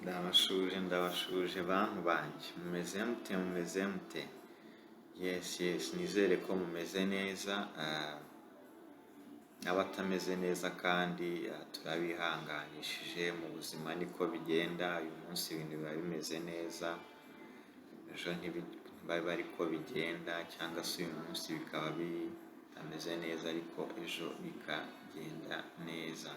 ndabashuje bantu banjye, mumeze mute? Yes, nizere ko mumeze neza. N'abatameze neza kandi turabihanganishije, mu buzima niko bigenda. Uyu munsi ibintu biba bimeze neza, ejo ntibiba ariko bigenda, cyangwa se uyu munsi bikaba bitameze neza ariko ejo bikagenda neza.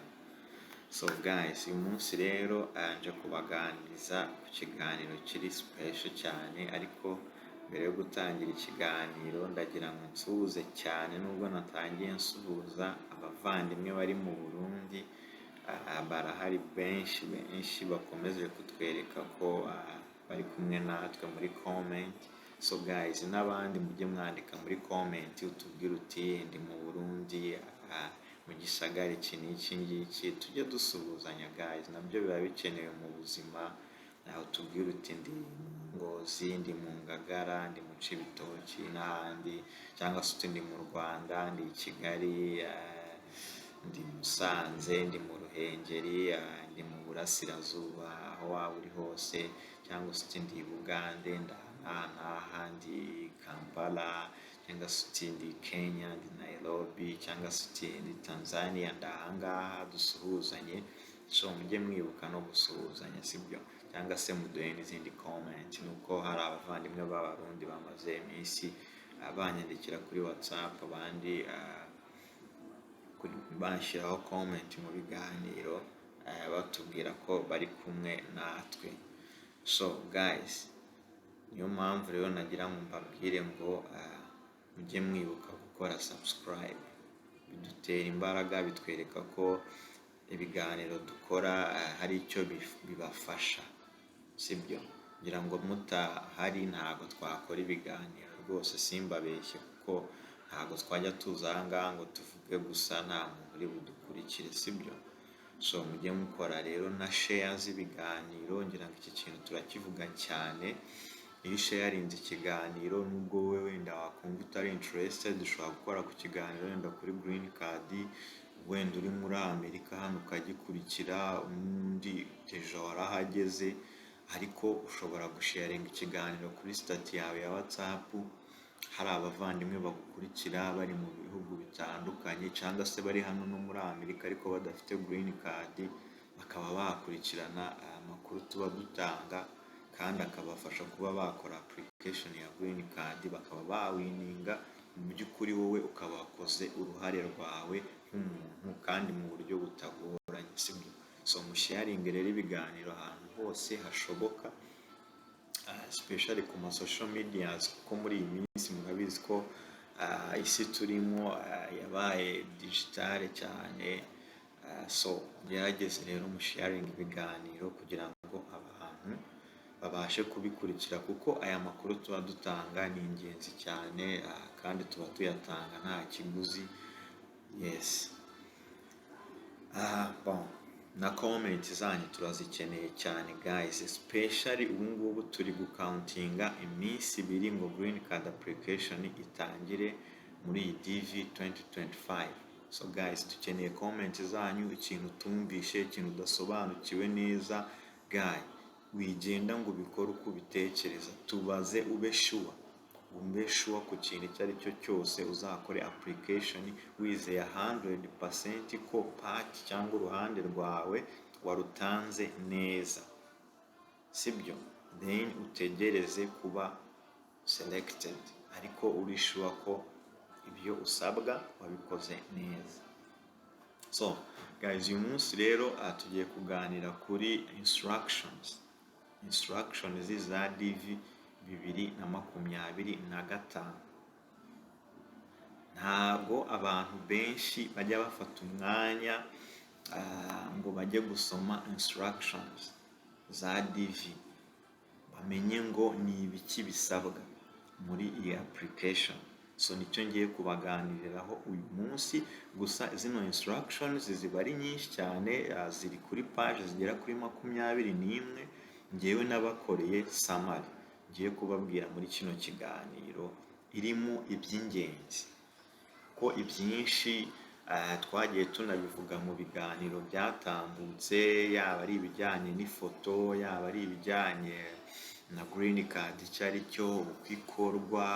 So guys, uyu munsi rero nje kubaganiriza ku kiganiro kiri special cyane, ariko mbere yo gutangira ikiganiro ndagira ngo nsuhuze cyane, nubwo natangiye nsuhuza abavandimwe bari mu Burundi. Barahari benshi bakomeje kutwereka ko bari kumwe natwe muri comment. So guys, n'abandi mujye mwandika muri comment utubwire uti ndi mu Burundi, mu gisagara iki n'iki ngiki, tujye dusuhuzanya guys, nabyo biba bikenewe mu buzima. Naho tubwire uti ndi mu Ngozi, ndi mu Ngagara, ndi mu Cibitoki n'ahandi, cyangwa se uti ndi mu Rwanda, ndi i Kigali, ndi Musanze, ndi mu Ruhengeri, ndi mu Burasirazuba, aho waba uri hose, cyangwa se uti ndi i Bugande, ndaha, ndi Kampala, cyangwa se uti ndi Kenya, ndi Nairobi, cyangwa se uti ndi Tanzania, ndahangaha, dusuhuzanye. So mujye mwibuka no gusuhuzanya, sibyo? Cyangwa se muduhe n'izindi comment, nuko hari abavandimwe b'Abarundi bamaze iminsi banyandikira kuri WhatsApp, abandi bashyiraho comment mu biganiro, batubwira ko bari kumwe natwe. So guys, niyo mpamvu rero nagira ngo mbabwire ngo mujye mwibuka gukora subscribe. Bidutera imbaraga, bitwereka ko ibiganiro dukora hari icyo bibafasha, sibyo? Ngira ngo mutahari ntabwo twakora ibiganiro rwose, simbabeshye, kuko ntabwo twajya tuza aha ngaha ngo tuvuge gusa nta muntu uri budukurikire, sibyo? So mujye mukora rero na share z'ibiganiro. Ngira ngo iki kintu turakivuga cyane. Iyo sharinze ikiganiro, nubwo wowe wenda wakumva utari interested, dushobora gukora ku kiganiro wenda kuri green card, wenda uri muri Amerika hano ukagikurikira, undi ejo warahageze, ariko ushobora gusharinga ikiganiro kuri stati yawe ya WhatsApp. Hari abavandimwe bagukurikira bari mu bihugu bitandukanye, cyangwa se bari hano no muri Amerika ariko badafite green card, bakaba bakurikirana amakuru tuba dutanga, kandi akabafasha kuba bakora application ya green card, bakaba bawininga. Mu by'ukuri wowe ukaba wakoze uruhare rwawe nk'umuntu, kandi mu buryo butagoranye, sibyo? So musharinge rero ibiganiro ahantu hose hashoboka, especially ku ma social medias, kuko muri iyi minsi murabizi ko isi turimo yabaye digitale cyane. So gerageze rero musharinge ibiganiro kugira ngo abantu babashe kubikurikira, kuko aya makuru tuba dutanga ni ingenzi cyane, kandi tuba tuyatanga nta kiguzi. Yes. Na comment zanyu turazikeneye cyane guys, especially ubu ngubu turi gucountinga iminsi 2 ngo green card application itangire muri iyi DV2025. So guys, dukeneye comment zanyu, ikintu tumvishe, ikintu udasobanukiwe neza. Guys, wigenda ngo ubikore uko ubitekereza, tubaze, ube sure ku kintu icyo ari cyo cyose. Uzakore application wizeye 100% ko part cyangwa uruhande rwawe warutanze neza, sibyo? Then utegereze kuba selected, ariko uri sure ko ibyo usabwa wabikoze neza. So guys, uyu munsi rero tugiye kuganira kuri instructions za DV2025. Ntabwo abantu benshi bajya bafata umwanya ngo bajye gusoma instructions za DV, bamenye ngo ni ibiki bisabwa muri iyi application. So nicyo ngiye kubaganiriraho uyu munsi. Gusa zino instructions ziba ari nyinshi cyane, ziri kuri page zigera kuri 21. Ngewe nabakoreye summary ngiye kubabwira muri kino kiganiro, irimo iby'ingenzi, ko ibyinshi twagiye tunabivuga mu biganiro byatambutse, yaba ari ibijyanye n'ifoto, yaba ari ibijyanye na green card icyo ari cyo, uko ikorwa,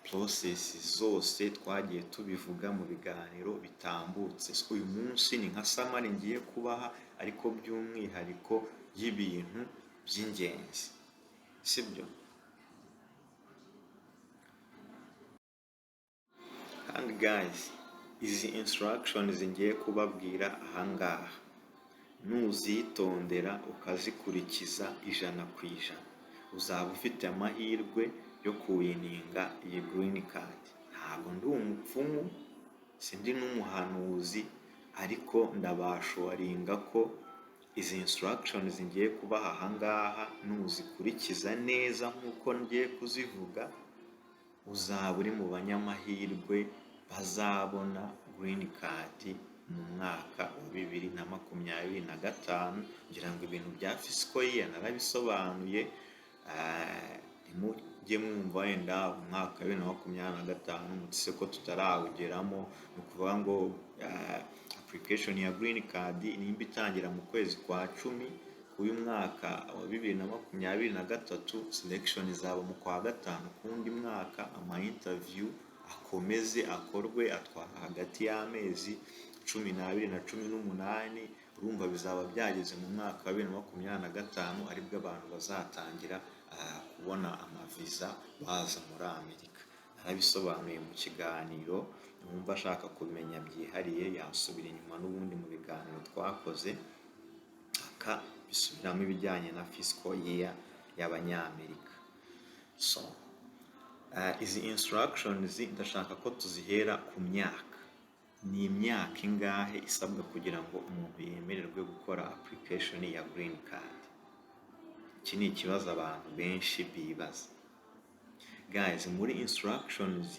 process zose twagiye tubivuga mu biganiro bitambutse. Uyu munsi ni nka summary ngiye kubaha, ariko by'umwihariko y'ibintu by'ingenzi, sibyo? Kandi guys, izi instructions ngiye kubabwira ahangaha, nuzitondera ukazikurikiza 100%, uzaba ufite amahirwe yo kuwininga iyi green card. Ntabwo ndi umupfumu, sindi n'umuhanuzi, ariko ndabashoringa ko izi instructions ngiye kubaha ahangaha nuzikurikiza neza nk'uko ngiye kuzivuga, uzaba uri mu banyamahirwe bazabona green card mu mwaka wa 2025. ngira ngo ibintu bya fiscal year narabisobanuye, mujye mwumva wenda umwaka wa 2025 mutse ko tutarawugeramo. Ni ukuvuga ngo application ya green card nimba itangira mu kwezi kwa 10 k'uyu mwaka wa 2023, selection izaba mu kwa 5 kundi mwaka, ama interview akomeze akorwe, atwara hagati y'amezi 12 na 18. urumva bizaba byageze mu mwaka wa 2025 aribwo abantu bazatangira kubona amaviza baza muri Amerika. Narabisobanuye mu kiganiro, numva ashaka kumenya byihariye yasubira inyuma n'ubundi mu biganiro twakoze, bisubiramo ibijyanye na fiscal year y'abanyamerika. So izi instructions ndashaka ko tuzihera ku myaka. Ni imyaka ingahe isabwa kugira ngo umuntu yemererwe gukora application ya green card? Iki ni ikibazo abantu benshi bibaza. Guys, muri instructions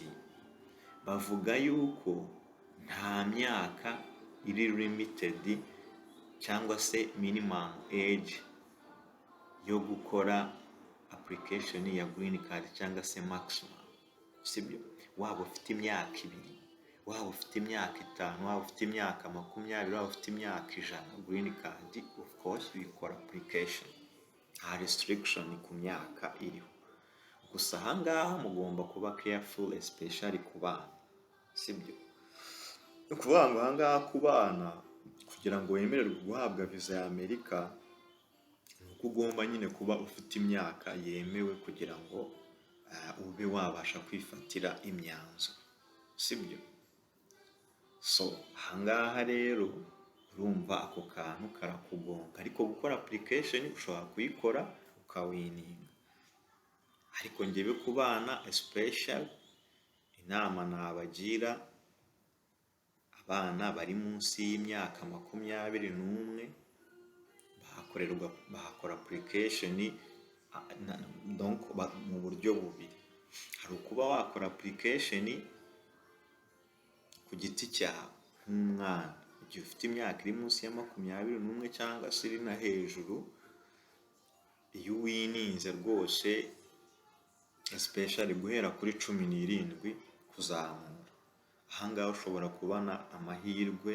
bavuga yuko nta myaka iri limited cyangwa se minimum age yo gukora application ya green card cyangwa se maximum, sibyo? Waba ufite imyaka 2, waba ufite imyaka 5, waba ufite imyaka 20, waba ufite imyaka 100, green card of course bikora application, nta restriction ku myaka iriho. Gusa ahangaha mugomba kuba careful, especially ku bana, sibyo? Ni ukuvuga ngo ahangaha ku bana kugira ngo wemererwe guhabwa visa ya Amerika, nuko ugomba nyine kuba ufite imyaka yemewe kugira ngo ube wabasha kwifatira imyanzuro, sibyo? So ahangaha rero urumva ako kantu karakugonga, ariko gukora application ushobora kuyikora ukawininga. Ariko njyewe ku bana especially, inama nabagira, abana bari munsi y'imyaka 21 bahakora application donc mu buryo bubiri. Hari ukuba wakora application ku giti cyawe nk'umwana, igihe ufite imyaka iri munsi ya 21 cyangwa se iri na hejuru, iyo wininze rwose especially guhera kuri 17 kuzamura, ahangaha ushobora kubona amahirwe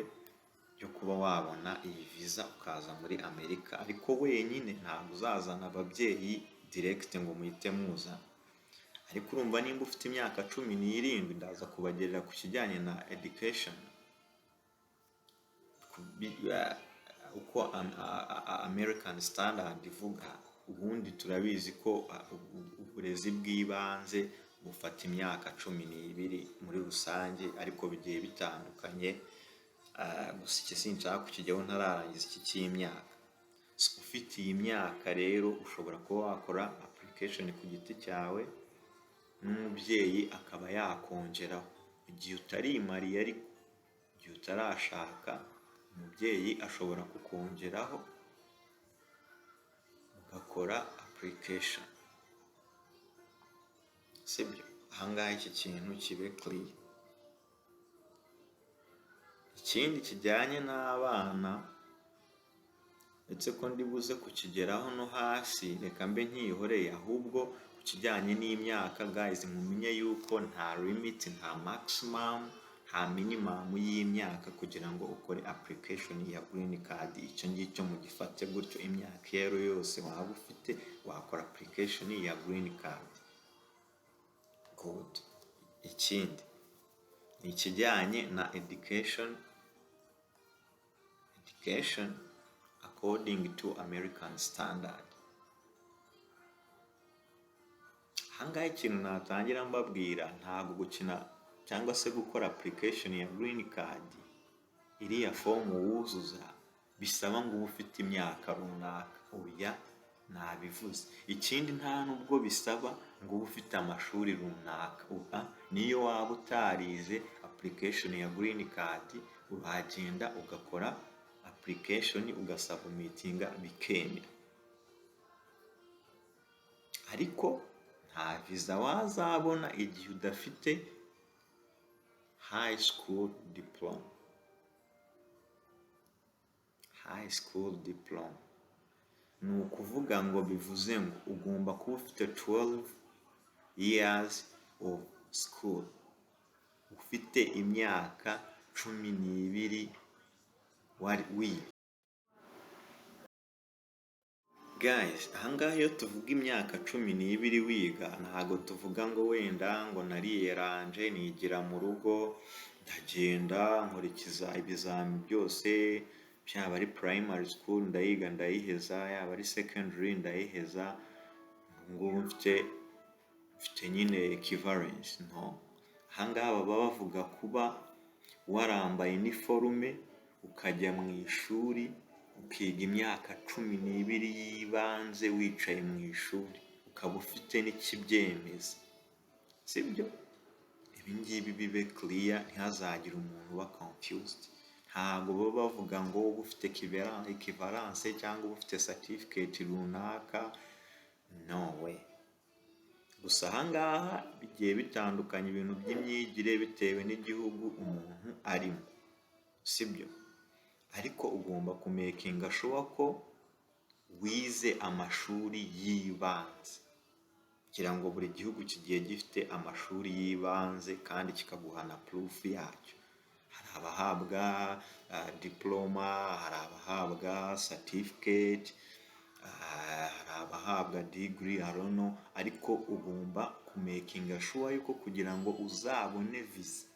yo kuba wabona iyi visa ukaza muri Amerika. Ariko wenyine ntabwo uzazana ababyeyi direct ngo muhite muza. Ariko urumva nimba ufite imyaka 17, ndaza kubagerera ku kijyanye na education, uko American standard ivuga. Ubundi turabizi ko uburezi bw'ibanze bufata imyaka 12 muri rusange, ariko bigiye bitandukanye. Gusa iki sinshaka kukijyaho ntararangiza iki cy'imyaka. Ufite iyi myaka rero ushobora kuba wakora application ku giti cyawe, n'umubyeyi akaba yakongeraho. Igihe utarimariye ariko igihe utarashaka, umubyeyi ashobora kukongeraho ugakora application, sibyo? Ahangaha iki kintu kibe clear. Ikindi kijyanye n'abana, ndetse ko ndibuze kukigeraho no hasi, reka mbe nkihoreye, ahubwo ku kijyanye n'imyaka guys, mumenye yuko nta limit, nta maximum, nta minimum y'imyaka kugira ngo ukore application ya green card. Icyo ngicyo mugifate gutyo, imyaka iyo ari yo yose waba ufite wakora application ya green card. Good. Ikindi ni ikijyanye na education according to American standard. Ahangaha ikintu natangira mbabwira, ntabwo gukina cyangwa se gukora application ya green card, iriya fomu wuzuza bisaba ngo ube ufite imyaka runaka. Oya, nabivuze. Ikindi nta nubwo bisaba ngo ube ufite amashuri runaka. Niyo waba utarize application ya green card, uragenda ugakora application ugasubmitinga bikemera. Ariko nta visa wazabona igihe udafite high school diploma. Ni ukuvuga ngo bivuze ngo ugomba kuba ufite 12 years of school, ufite imyaka 12 wiga. Guys, ahangaha iyo tuvuga imyaka 12 wiga, ntabwo tuvuga ngo wenda ngo nariyeranje nigira mu rugo ndagenda nkurikiza ibizami byose, byaba ari primary school ndayiga ndayiheza, yaba ari secondary ndayiheza, ngo mfite nyine equivalence. No, ahangaha baba bavuga kuba warambaye iniforume ukajya mu ishuri ukiga imyaka 12 y'ibanze wicaye mu ishuri, ukaba ufite n'ikibyemeza. Sibyo? Ibi ngibi bibe clear, ntihazagire umuntu uba confused. Ntabwo baba bavuga ngo uba ufite equivalence cyangwa uba ufite certificate runaka. No way. Gusa ahangaha bigiye bitandukanye ibintu by'imyigire bitewe n'igihugu umuntu arimo. Sibyo? Ariko ugomba kumakinga sure ko wize amashuri y'ibanze. Kugira ngo buri gihugu kigiye gifite amashuri y'ibanze kandi kikaguha na proof yacyo. Hari abahabwa diploma, hari abahabwa certificate, hari abahabwa degree, I don't know. Ariko ugomba kumakinga sure yuko kugira ngo uzabone visa,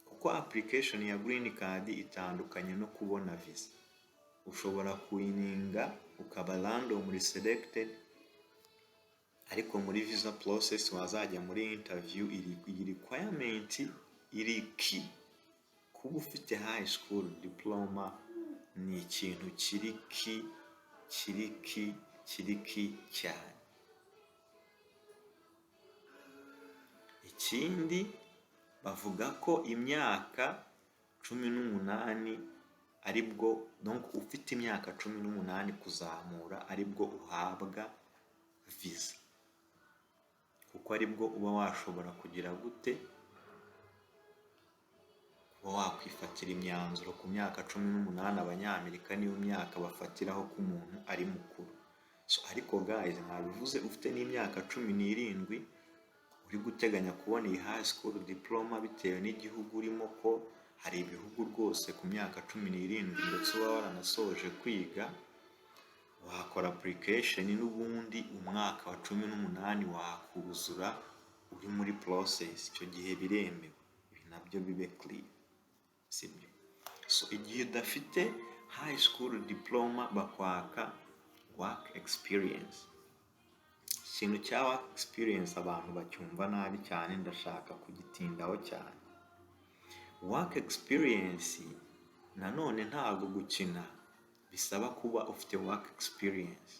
kuko application ya green card itandukanye no kubona visa. Ushobora kuyininga ukaba randomly selected, ariko muri visa process wazajya muri interview, iyi requirement iri key. Kuba ufite high school diploma ni ikintu kiri key cyane. Ikindi bavuga ko imyaka 18 aribwo, donc ufite imyaka 18 kuzamura aribwo uhabwa visa, kuko aribwo uba washobora kugira gute, kuba wakwifatira imyanzuro. Ku myaka 18 abanyamerika niyo myaka bafatiraho ko umuntu ari mukuru. So ariko guys, nabivuze ufite n'imyaka 17 uri guteganya kubona iyi high school diploma bitewe n'igihugu urimo, ko hari ibihugu rwose ku myaka 17 ndetse uba waranasoje kwiga wakora application, n'ubundi umwaka wa 18 wakuzura uri muri process. Icyo gihe biremewe. Ibi nabyo bibe clear. Sibyo? So igihe udafite high school diploma bakwaka work experience. Ikintu cya work experience abantu bacyumva nabi cyane, ndashaka kugitindaho cyane. Work experience nanone ntabwo gukina bisaba kuba ufite work experience.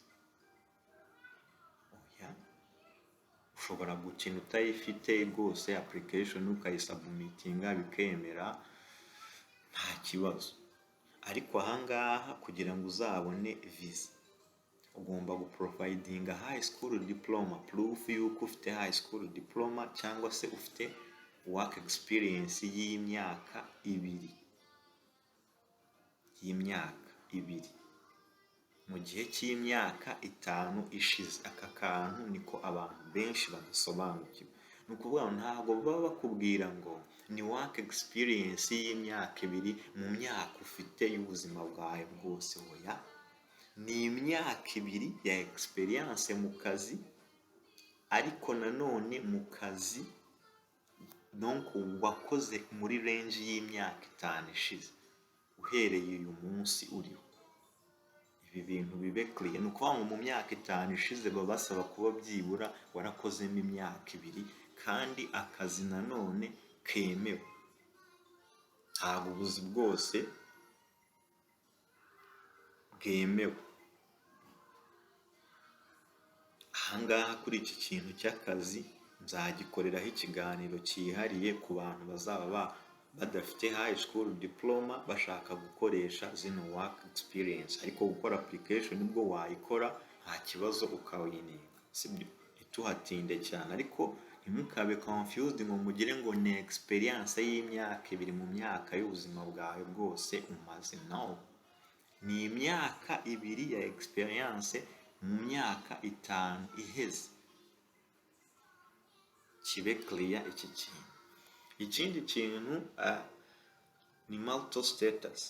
Oya, ushobora gukina utayifite rwose, application ukayisubmitinga bikemera, nta kibazo. Ariko ahangaha kugira ngo uzabone visa ugomba guprovidinga high school diploma, proof yuko ufite high school diploma cyangwa se ufite work experience y'imyaka 2. Mu gihe cy'imyaka 5 ishize. Aka kantu niko abantu benshi badasobanukiwe. ni ukuvuga ngo ntabwo baba bakubwira ngo ni work experience y'imyaka 2 mu myaka ufite y'ubuzima bwawe bwose. Oya, ni imyaka 2 ya experience mu kazi, ariko nanone mu kazi donc wakoze muri range y'imyaka 5 ishize uhereye uyu munsi uriho. Ibi bintu bibe clear. Ni ukuvuga ngo mu myaka 5 ishize baba basaba kuba byibura warakozemo imyaka 2 kandi akazi nanone kemewe. Ntabwo ubuzi bwose bwemewe. Ahangaha kuri iki kintu cy'akazi nzagikoreraho ikiganiro cyihariye ku bantu bazaba badafite high school diploma bashaka gukoresha zino work experience, ariko gukora application nibwo wayikora nta kibazo ukawininga, sibyo? Ntituhatinde cyane, ariko ntimukabe confused ngo mugire ngo ni experience y'imyaka 2 mu myaka y'ubuzima bwawe bwose umaze. No, ni imyaka 2 ya experience mu myaka 5 iheze. Kibe clear iki kintu. Ikindi kintu ni marital status.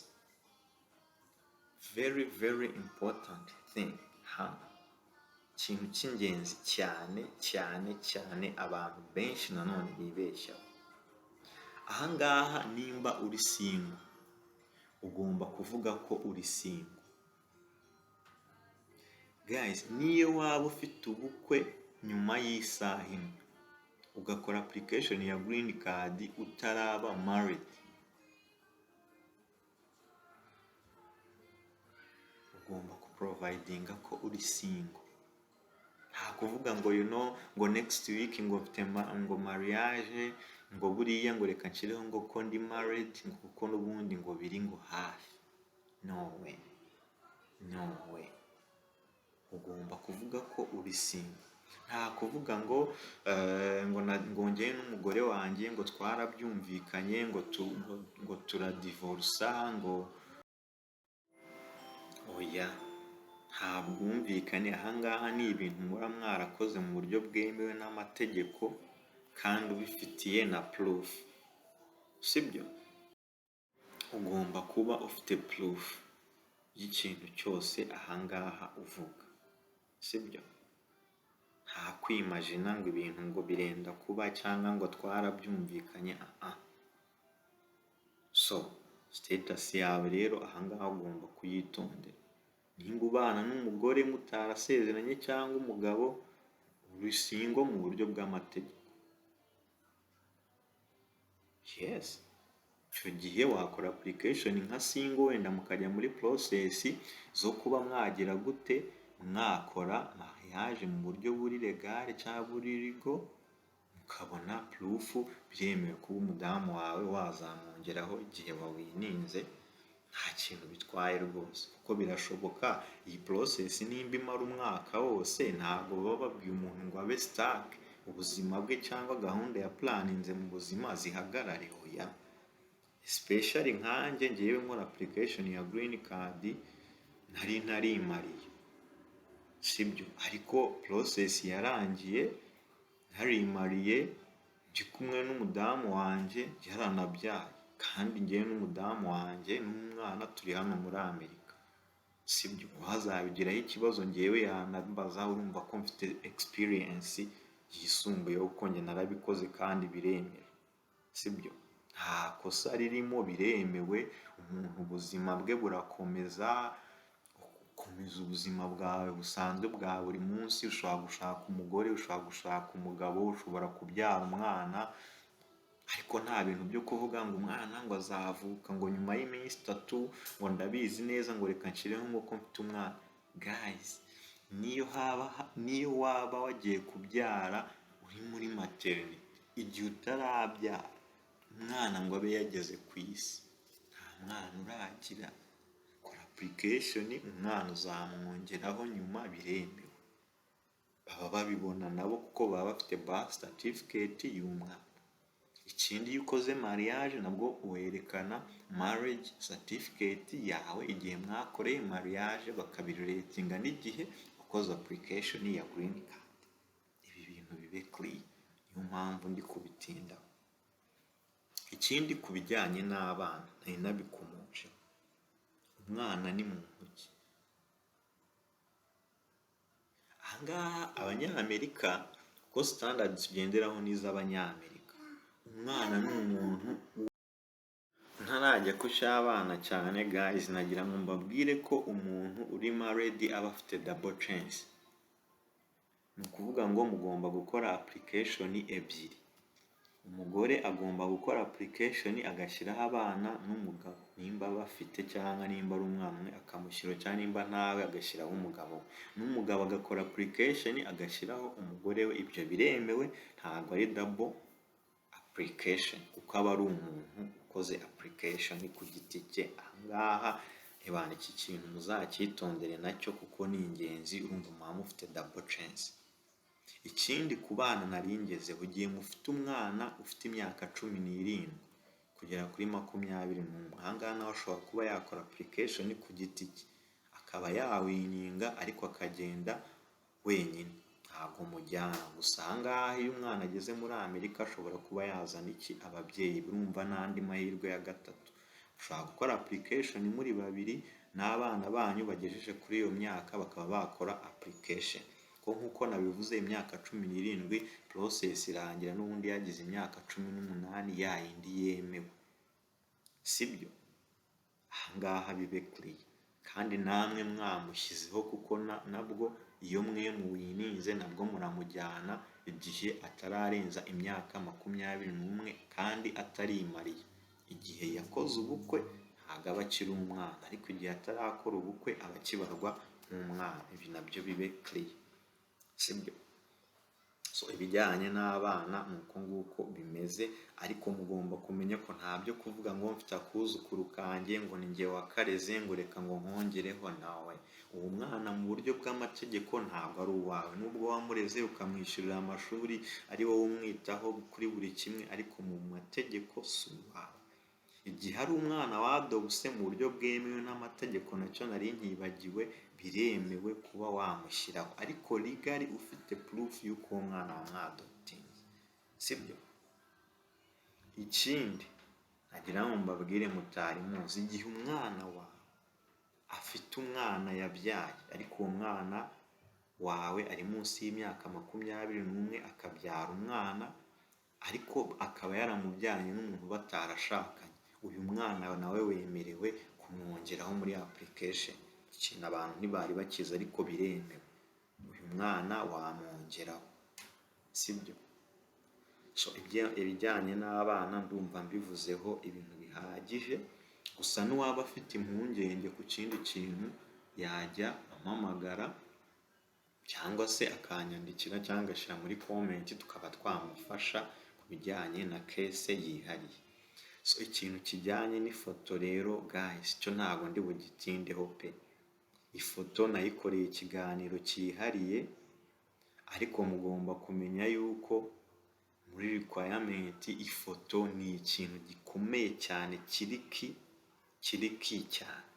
Very very important thing. Ikintu cy'ingenzi cyane cyane cyane abantu benshi nanone bibeshyaho. Ahangaha nimba uri single ugomba kuvuga ko uri single. Guys, niyo waba ufite ubukwe nyuma y'isaha imwe ugakora application ya green card utaraba married, ugomba kuprovidinga ko uri single. Nta kuvuga ngo ngo next week ngo mfite ngo mariage, ngo buriya ngo reka nshyireho ngo ko ndi married, ngo kuko n'ubundi ngo biri ngo hafi. No way, no way. Ugomba kuvuga ko uri single. Nta kuvuga ngo ngo njye n'umugore wanjye ngo twarabyumvikanye ngo turadivorsa ngo oya, nta bwumvikane. Ahangaha ni ibintu mura mwarakoze mu buryo bwemewe n'amategeko kandi ubifitiye na proof, sibyo? Ugomba kuba ufite proof y'ikintu cyose ahangaha uvuga, sibyo? Nta kwimagina ngo ibintu ngo birenda kuba cyangwa ngo twarabyumvikanye. So status yawe rero ahangaha ugomba kuyitondera. Nimba ubana n'umugore mutarasezeranye cyangwa umugabo, uri single mu buryo bw'amategeko. Yes, icyo gihe wakora application nka single, wenda mukajya muri process zo kuba mwagira gute, mwakora mariage mu buryo buri legal cyangwa buri legal, mukabona proof biremewe kuba umudamu wawe wazamwongeraho igihe wawininze. Nta kintu bitwaye rwose, kuko birashoboka iyi process nimba imara umwaka wose ntabwo baba babwiye umuntu ngo abe stuck, ubuzima bwe cyangwa gahunda ya planinze mu buzima zihagarare. Oya, especially nkanjye ngewe nkora application ya green card narimariye, sibyo? Ariko process yarangiye narimariye ndi kumwe n'umudamu wanjye yaranabyaye, kandi ngewe n'umudamu wanjye n'umwana turi hano muri Amerika, sibyo? Wazabigiraho ikibazo ngewe yanambaza, urumva ko mfite experience yisumbuyeho kuko njye narabikoze kandi biremewe, sibyo? Nta kosa ririmo, biremewe. Umuntu ubuzima bwe burakomeza, ukomeza ubuzima bwawe busanzwe bwa buri munsi. Ushobora gushaka umugore, ushobora gushaka umugabo, ushobora kubyara umwana, ariko nta bintu byo kuvuga ngo umwana ngo azavuka ngo nyuma y'iminsi 3 ngo ndabizi neza ngo reka nshireho ngo ko mfite umwana. Guys, niyo waba wagiye kubyara uri muri maternity, igihe utarabyara umwana ngo abe yageze ku isi, nta mwana uragira, kora application umwana uzamwongeraho nyuma, biremewe. Baba babibona nabo kuko baba bafite birth certificate y'umwana. Ikindi iyo ukoze mariage nabwo werekana marriage certificate yawe igihe mwakoreye mariage, bakabirelatinga n'igihe ukoze application ya green card. Ibi bintu bibe clear. niyo mpamvu ndi kubitinda. Ikindi ku bijyanye n'abana nari nabikomuje, umwana ni muntu ki? Ahangaha abanyamerika kuko standards tugenderaho n'iz'abanyamerika, umwana ni umuntu ntarajya ku cy'abana cyane guys, nagira ngo mbabwire ko umuntu uri married aba afite double chance. Ni ukuvuga ngo mugomba gukora application ebyiri. Umugore agomba gukora application agashyiraho abana n'umugabo, nimba bafite cyangwa nimba ari umwana umwe akamushyiraho, cyangwa nimba ntawe agashyiraho umugabo, n'umugabo agakora application agashyiraho umugore we. Ibyo biremewe, ntabwo ari double application kuko aba ari umuntu ukoze application ku giti cye. Ahangaha ebana iki kintu muzacyitondere nacyo kuko ni ingenzi, urumva muba mufite double chance. Ikindi ku bana naringeze, ugiye mufite umwana ufite imyaka 17 kugera kuri 21, ahangaha nawe ashobora kuba yakora application ku giti cye, akaba yawininga ariko akagenda wenyine, ntabwo mujyana. Gusa ahangaha iyo umwana ageze muri Amerika ashobora kuba yazana ababyeyi, urumva n'andi mahirwe ya gatatu. Ushobora gukora application muri babiri n'abana banyu bagejeje kuri iyo myaka bakaba bakora application. Nk'uko nabivuze, imyaka 17 process irangira n'ubundi yagize imyaka 18 yayindi yemewe, sibyo? Ahangaha bibe kuri, kandi namwe mwamushyizeho kuko nabwo iyo mwe muwininze nabwo muramujyana igihe atararenza imyaka 21 kandi atarimariye. Igihe yakoze ubukwe ntabwo aba akiri umwana, ariko igihe atarakora ubukwe aba akibarwa nk'umwana. Ibi nabyo bibe clear, sibyo? So ibijyanye n'abana nuko nguko bimeze, ariko mugomba kumenya ko ntabyo kuvuga ngo mfite akuzukuru kanjye ngo ni njye wakareze ngo reka ngo nkongereho. Nawe uwo mwana mu buryo bw'amategeko ntabwo ari uwawe, nubwo wamureze ukamwishyurira amashuri, ari wowe umwitaho kuri buri kimwe, ariko mu mategeko si uwawe. Igihe ari umwana wadobuse mu buryo bwemewe n'amategeko, nacyo nari nkibagiwe, biremewe kuba wamushyiraho, ariko legally ufite proof y'uko uwo mwana wamwadoptinze, sibyo? Ikindi nagira ngo mbabwire mutari muzi, igihe umwana wawe afite umwana yabyaye ariko uwo mwana wawe ari munsi y'imyaka 21 akabyara umwana ariko akaba yaramubyaye n'umuntu batarashakanye, uyu mwana nawe wemerewe kumwongeraho muri application. Ikintu abantu ntibari bakiza ariko biremewe, uyu mwana wamwongeraho, sibyo? So ibijyanye n'abana ndumva mbivuzeho ibintu bihagije. Gusa n'uwaba afite impungenge ku kindi kintu yajya ampamagara cyangwa se akanyandikira cyangwa agashyira muri comment, tukaba twamufasha ku bijyanye na case yihariye. So ikintu kijyanye n'ifoto rero guys, cyo ntabwo ndi bugitindeho pe. Ifoto nayikoreye ikiganiro cyihariye, ariko mugomba kumenya yuko muri requirement ifoto ni ikintu gikomeye cyane, kiriki cyane.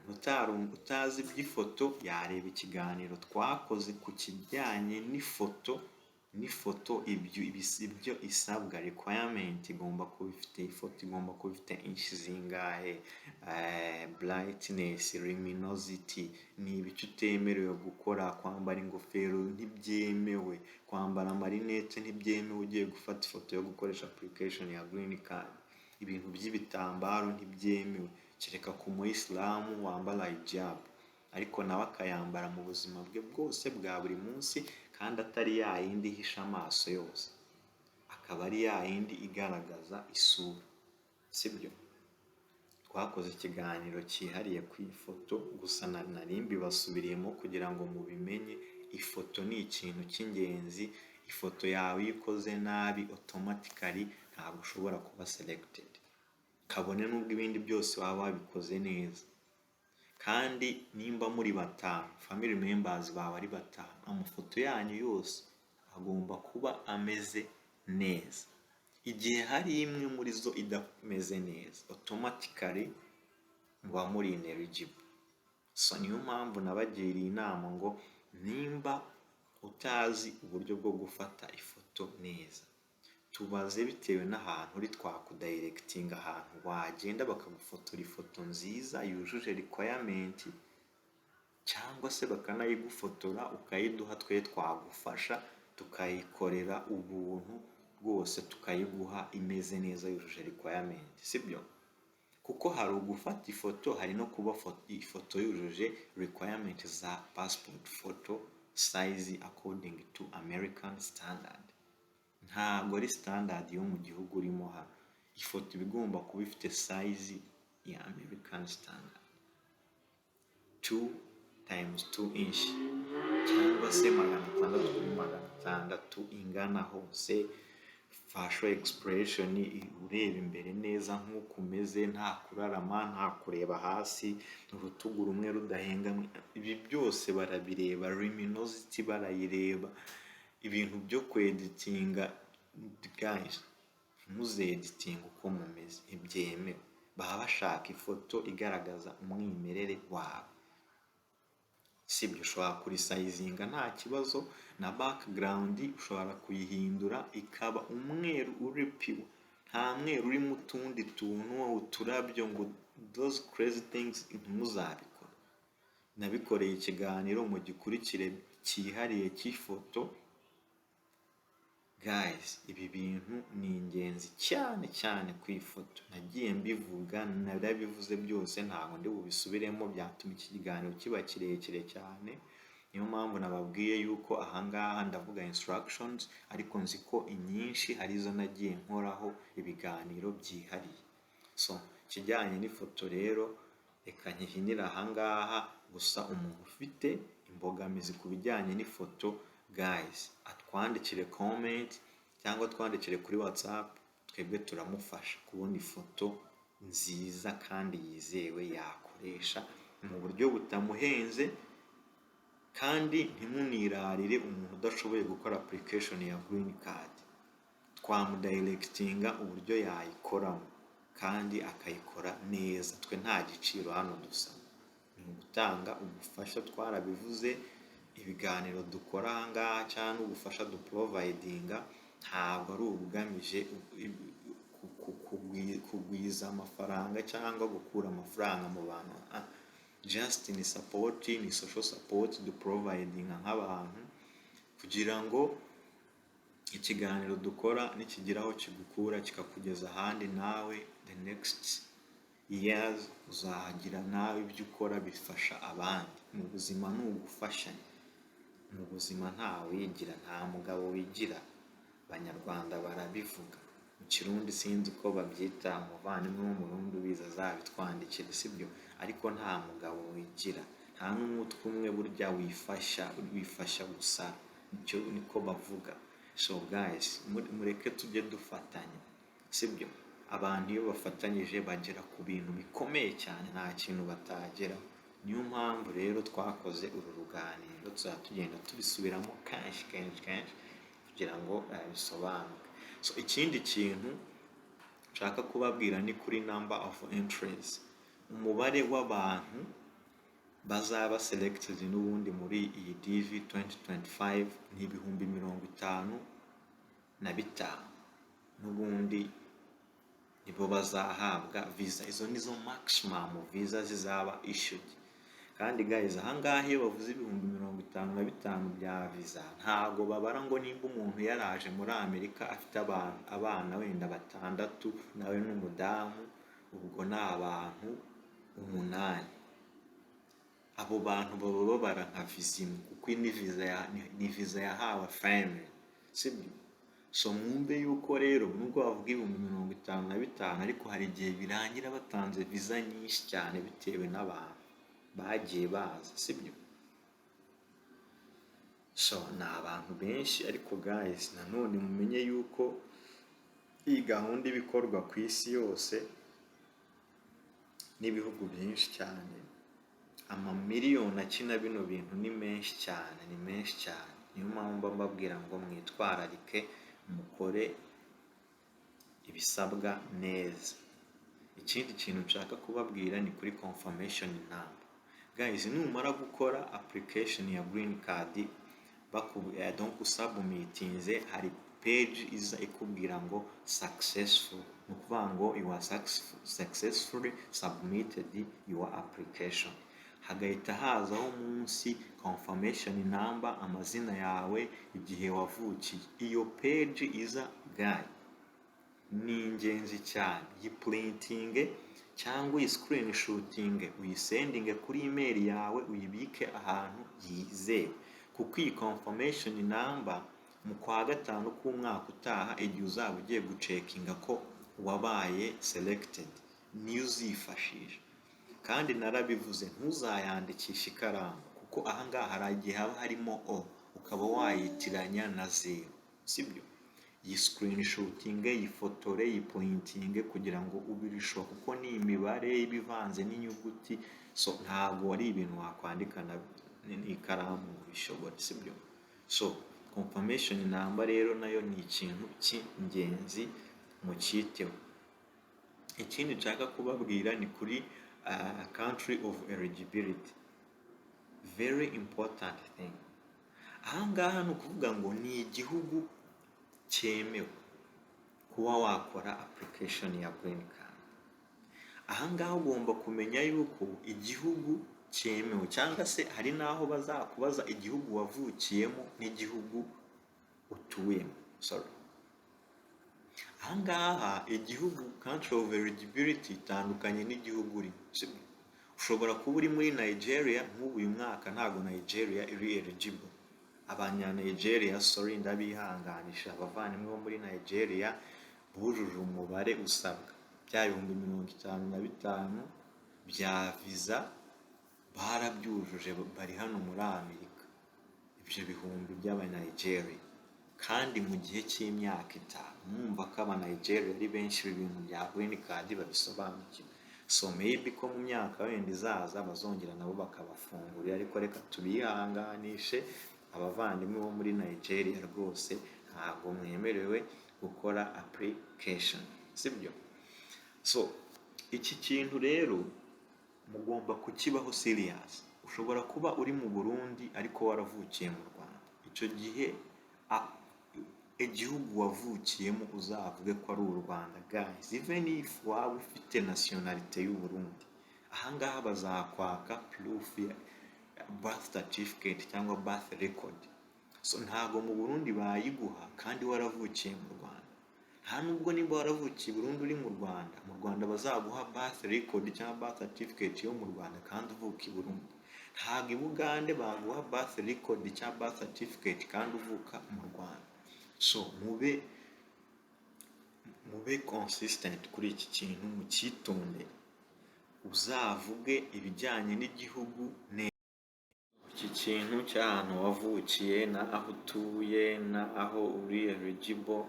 Umuntu utazi iby'ifoto yareba ikiganiro twakoze ku kijyanye n'ifoto ibyo isabwa, requirement igomba kuba ifite, ifoto igomba kuba ifite inch zingahe, brightness, luminosity, ni ibiki utemerewe gukora, kwambara ingofero ntibyemewe, kwambara amarinete ntibyemewe ugiye gufata ifoto yo gukoresha application ya green card, ibintu by'ibitambaro ntibyemewe kereka ku muyisilamu wambara hijab, ariko nawe akayambara mu buzima bwe bwose bwa buri munsi, kandi atari ya yindi ihisha amaso yose, akaba ari ya yindi igaragaza isura, sibyo? Twakoze ikiganiro cyihariye ku ifoto, gusa nari mbibasubiriyemo kugira ngo mubimenye. Ifoto ni ikintu cy'ingenzi. Ifoto yawe iyo ikoze nabi automatically ntabwo ushobora kuba selected, kabone n'ubwo ibindi byose waba wabikoze neza. Kandi nimba muri batanu, family members bawe ari batanu, amafoto yanyu yose agomba kuba ameze neza. Igihe hari imwe muri zo idameze neza, automatically muba muri ineligible. So niyo mpamvu nabagiriye inama ngo nimba utazi uburyo bwo gufata ifoto neza, tubaze bitewe n'ahantu uri, twakudayiregitinga ahantu wagenda bakagufotora ifoto nziza yujuje requirement, cyangwa se bakanayigufotora ukayiduha, twe twagufasha tukayikorera ubuntu rwose, tukayiguha imeze neza yujuje requirement, sibyo? Kuko hari ugufata ifoto, hari no kuba ifoto yujuje requirement za passport photo size according to American standard. Ntabwo ari standard yo mu gihugu urimo hano. Ifoto ibigomba kuba ifite size ya American standard 2x2 inch, cyangwa se 600x600 ingana hose. Facial expression ureba imbere neza nk'uko umeze, nta kurarama, nta kureba hasi, urutugu rumwe rudahengamye. Ibi byose barabireba, luminosity barayireba. Ibintu byo kweditinga, guys, muzeditinga uko mumeze ntibyemewe. Baba bashaka ifoto igaragaza umwimerere wawe, sibyo? Ushobora kurisayizinga nta kibazo, na background ushobora kuyihindura ikaba umweru uri pure, nta mweru urimo utundi tuntu, uturabyo, ngo those crazy things ntimuzabikora. Nabikoreye ikiganiro mu gikurikire cyihariye cy'ifoto. Guys, ibi bintu ni ingenzi cyane cyane ku ifoto. Nagiye mbivuga, narabivuze byose, ntabwo ndi bubisubiremo, byatuma iki kiganiro kiba kirekire cyane. Niyo mpamvu nababwiye yuko ahangaha ndavuga instructions, ariko nzi ko inyinshi hari izo nagiye nkoraho ibiganiro byihariye. So kijyanye n'ifoto rero reka nkihinira ahangaha. Gusa umuntu ufite imbogamizi ku bijyanye n'ifoto, guys, atwandikire comment cyangwa twandikire kuri WhatsApp, twebwe turamufasha kubona ifoto nziza kandi yizewe yakoresha mu buryo butamuhenze. Kandi ntimunirarire umuntu udashoboye gukora application ya green card, twamudirectinga uburyo yayikoramo kandi akayikora neza. Twe nta giciro hano dusaba, ni ugutanga ubufasha. Twarabivuze, ibiganiro dukora ahangaha cyangwa ubufasha duprovidinga ntabwo ari ubugamije kugwiza amafaranga cyangwa gukura amafaranga mu bantu. Just ni support, ni social support duprovidinga nk'abantu, kugira ngo ikiganiro dukora nikigiraho kigukura kikakugeza ahandi, nawe the next years uzagira nawe ibyo ukora bifasha abandi. Mu buzima ni ugufashanya, mu buzima nta wigira, nta mugabo wigira. Abanyarwanda barabivuga, mu Kirundi sinzi uko babyita, umuvandimwe w'umurundi ubiza azabitwandikira, sibyo? Ariko nta mugabo wigira, nta n'umutwe umwe burya wifasha gusa, nicyo niko bavuga. So guys, mureke tujye dufatanya, sibyo? Abantu iyo bafatanyije bagera ku bintu bikomeye cyane, nta kintu batageraho. Niyo mpamvu rero twakoze uru ruganiro, tuzatugenda tubisubiramo kenshi kugira ngo bisobanuke. So ikindi kintu nshaka kubabwira ni kuri number of entries. Umubare w'abantu bazaba selected n'ubundi muri iyi DV2025 ni 55,000 n'ubundi nibo bazahabwa visa. Izo nizo maximum visa zizaba issued. Kandi guys, ahangaha iyo bavuze 55,000 bya visa, ntago babara ngo nimba umuntu yaraje muri Amerika afite abana wenda 6 nawe n'umudamu, ubwo ni abantu 8. Abo bantu baba babara nka visa, kuko ni visa yahawe family, sibyo? So mwumve yuko rero nubwo bavuga 55,000, ariko hari igihe birangira batanze visa nyinshi cyane bitewe n'abantu bagiye baza, sibyo? So ni abantu benshi, ariko guys, nanone mumenye yuko iyi gahunda ibikorwa ku isi yose n'ibihugu byinshi cyane. Amamiliyoni akina bino bintu ni menshi cyane, ni menshi cyane. Niyo mpamvu mbabwira ngo mwitwararike, mukore ibisabwa neza. Ikindi kintu nshaka kubabwira ni kuri confirmation number. Guys, numara gukora application ya green card, donc usubmitinze hari page iza ikubwira ngo successful, ni ukuvuga ngo you are successfully submitted your application. Hagahita hazaho munsi confirmation number, amazina yawe, igihe wavukiye. Iyo page iza guy ni ingenzi cyane, yiprintinge cyangwa uyiscreenshootinge uyisendinge kuri email yawe, uyibike ahantu yizewe, kuko iyi confirmation number mu kwa gatanu k'umwaka utaha igihe uzaba ugiye gucekinga ko wabaye selected niyo uzifashisha. Kandi narabivuze ntuzayandikisha ikaramu, kuko ahangaha hari igihe haba harimo o ukaba wayitiranya na zero, sibyo? Iyi screenshooting yifotore yiprintinge kugira ngo ubirisho, kuko ni imibare ibivanze n'inyuguti, so ntabwo ari ibintu wakwandika n'ikaramu ngo bishobore, sibyo? So confirmation number rero nayo ni ikintu cy'ingenzi mu cyiteho. Ikindi nshaka kubabwira ni kuri country of eligibility, very important thing. Ahangaha ni ukuvuga ngo ni igihugu cyemewe kuba wakora application ya green card. Ahangaha ugomba kumenya yuko igihugu cyemewe, cyangwa se hari naho bazakubaza igihugu wavukiyemo n'igihugu utuyemo, sorry. Ahangaha igihugu country of eligibility itandukanye n'igihugu uri. Ushobora kuba uri muri Nigeria, nk'ubu uyu mwaka ntabwo Nigeria iri eligible. Abanya-Nigeria, sorry, ndabihanganisha, abavandimwe bo muri Nigeria bujuje umubare usabwa, bya 55,000 bya visa barabyujuje, bari hano muri Amerika, ibyo bihumbi by'aba-Nigeria, kandi mu gihe cy'imyaka 5. Mwumva ko aba-Nigeria ari benshi ibintu bya green card babisobanukiwe. So maybe ko mu myaka wenda izaza bazongera nabo bakabafungurira, ariko reka tubihanganishe abavandimwe bo muri Nigeria rwose ntabwo mwemerewe gukora application, sibyo? So iki kintu rero mugomba kukibaho serious. Ushobora kuba uri mu Burundi ariko waravukiye mu Rwanda, icyo gihe igihugu wavukiyemo uzavuge ko ari u Rwanda, guys, even if waba ufite nationality y'u Burundi. Ahangaha bazakwaka proof ya birth certificate cyangwa birth record. So ntago mu Burundi bayiguha kandi waravukiye mu Rwanda. Nta nubwo niba waravukiye Burundi uri mu Rwanda bazaguha birth record cyangwa birth certificate yo mu Rwanda kandi uvuka i Burundi. Ntago i Bugande baguha birth record cyangwa birth certificate kandi uvuka mu Rwanda. So mube consistent kuri iki kintu, mukitonde, uzavuge ibijyanye n'igihugu iki kintu cy'ahantu wavukiye na aho utuye na aho uri eligible,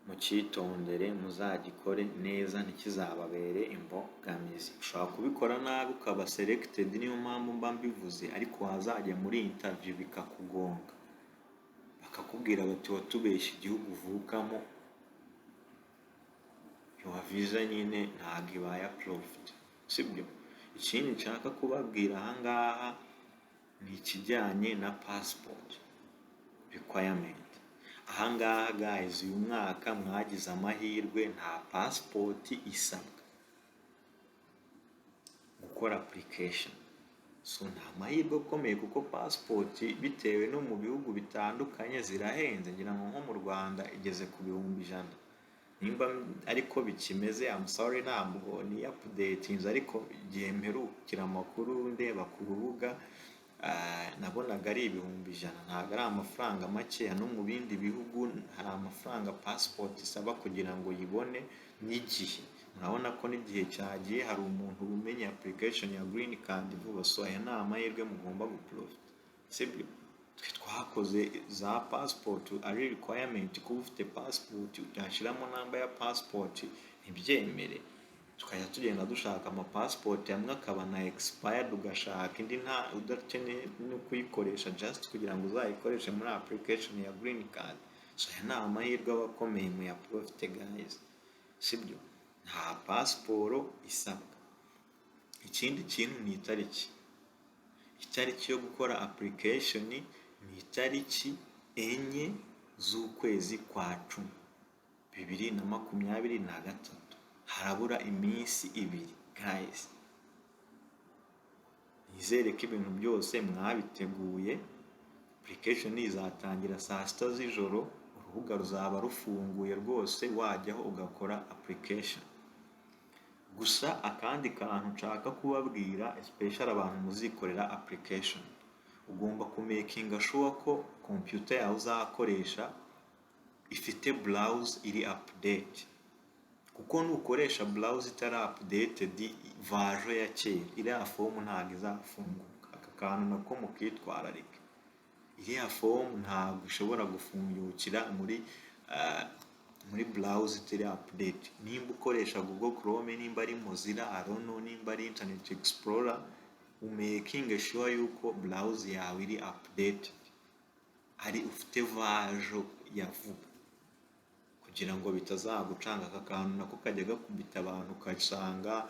mucyitondere, muzagikore neza, ntikizababere imbogamizi. Ushobora kubikora nabi ukaba selected, niyo mpamvu mba mbivuze, ariko wazajya muri interview bikakugonga, bakakubwira bati watubeshye igihugu uvukamo, your visa nyine ntabwo ibaye approved, sibyo? Ikindi nshaka kubabwira ahangaha ni ikijyanye na passport requirement. Ahangaha guys, uyu mwaka mwagize amahirwe, nta passport isabwa gukora application. So nta mahirwe akomeye, kuko passport bitewe no mu bihugu bitandukanye zirahenze. Ngira ngo nko mu Rwanda igeze ku 100,000. Nimba ariko bikimeze, I'm sorry, ntabwo ni updating, ariko igihe mperukira amakuru ndeba ku rubuga nabonaga ari 100,000. Ntabwo ari amafaranga make. No mu bindi bihugu hari amafaranga passport isaba kugira ngo yibone n'igihe. Murabona ko n'igihe cyagiye, hari umuntu umenya application ya green card vuba. So aya ni amahirwe mugomba guprofita, sibyo? Twakoze za passport ari requirement, kuba ufite passport utashyiramo namba ya passport ntibyemere. Tukajya tugenda dushaka ama passport amwe akaba na expired, ugashaka indi nta udakeneye no kuyikoresha just kugira ngo uzayikoreshe muri application ya green card. So aya ni amahirwe abakomeye mu ya profite guys, sibyo? Nta passport isabwa. Ikindi kintu ni itariki yo gukora application ni itariki 4 z'ukwezi kwa 10 2023. Harabura iminsi 2 guys. Nizere ko ibintu byose mwabiteguye. Application izatangira saa 6 z'ijoro, urubuga ruzaba rufunguye rwose, wajyaho ugakora application. Gusa akandi kantu nshaka kubabwira, especially abantu muzikorera application, ugomba kumakinga sure ko computer yawe uzakoresha ifite browse iri update, kuko nukoresha browse itari updated version ya kera, iriya form ntabwo izafunguka. Aka kantu nako mukitwararika. Iriya form ntabwo ishobora gufungukira muri browse itari update. Nimba ukoresha Google Chrome, nimba ari Mozilla, I don't know, nimba ari Internet Explorer, umaking sure yuko browse yawe iri updated, ari ufite version ya vuba, kugira ngo bitazagucanga. Aka kantu nako kajya gakubita abantu ukasanga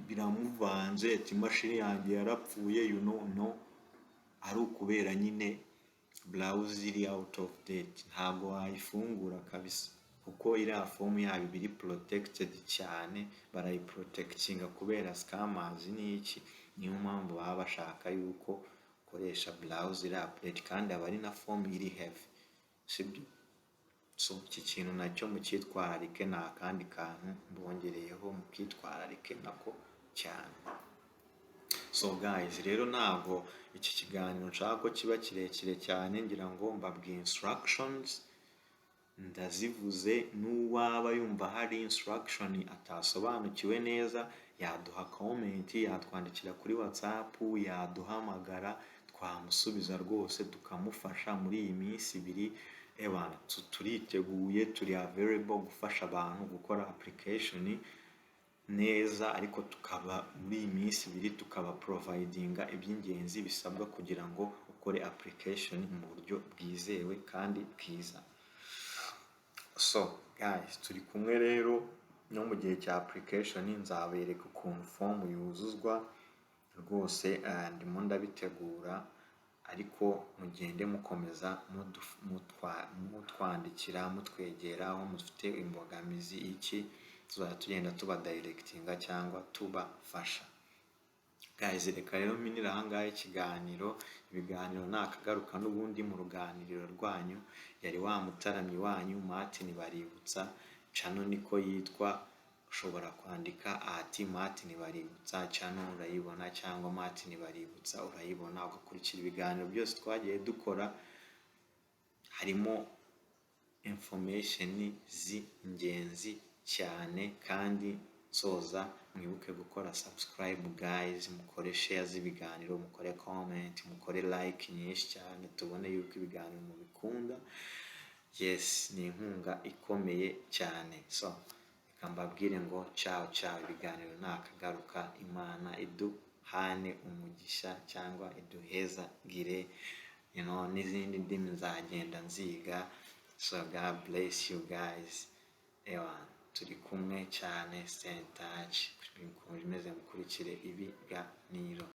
biramuvanze, ati imashini yanjye yarapfuye, no, ari ukubera nyine browse iri out of date. Ntabwo wayifungura kabisa, kuko iriya form yabo biri protected cyane, barayiprotectinga kubera scammers n'iki. Niyo mpamvu baba bashaka yuko ukoresha browse iri update, kandi aba ari na form iri heavy, sibyo? So iki kintu nacyo mukitwararike, nta kandi kantu mbongereyeho, mukitwararike nako cyane. So guys, rero ntabwo iki kiganiro nshaka ko kiba kirekire cyane, ngira ngo mbabwiye instructions ndazivuze. N'uwaba yumva hari instruction atasobanukiwe neza, yaduha comment, yatwandikira kuri WhatsApp, yaduhamagara, twamusubiza rwose tukamufasha. Muri iyi minsi 2 turiteguye, turi available gufasha abantu gukora application neza, ariko tukaba muri iyi minsi 2 tukaba providinga iby'ingenzi bisabwa kugira ngo ukore application mu buryo bwizewe kandi bwiza. So guys, turi kumwe rero no mu gihe cya application. Nzabereka ukuntu form yuzuzwa rwose, ndimo ndabitegura, ariko mugende mukomeza mutwandikira, mutwegera aho mufite imbogamizi iki, tuzajya tugenda tuba directinga cyangwa tubafasha. Guys, reka rero minira ahangahe ikiganiro. Ibiganiro nakagaruka n'ubundi mu ruganiriro rwanyu. Yari wa mutaramyi wanyu Martin Baributsa, channel niko yitwa. Ushobora kwandika Martin Baributsa channel urayibona, cyangwa Martin Baributsa urayibona, ugakurikira ibiganiro byose twagiye dukora. Harimo information z'ingenzi cyane, kandi soza mwibuke gukora subscribe guys, mukore share z'ibiganiro, mukore comment, mukore like nyinshi cyane, tubone yuko ibiganiro mubikunda. Yes, ni inkunga ikomeye cyane. So reka mbabwire ngo ciao, ibiganiro nakagaruka. Imana iduhane umugisha cyangwa iduheza gire, n'izindi ndimi nzagenda nziga. So God bless you guys. Turi kumwe cyane, stay in touch, mukomeze mukurikire ibiganiro.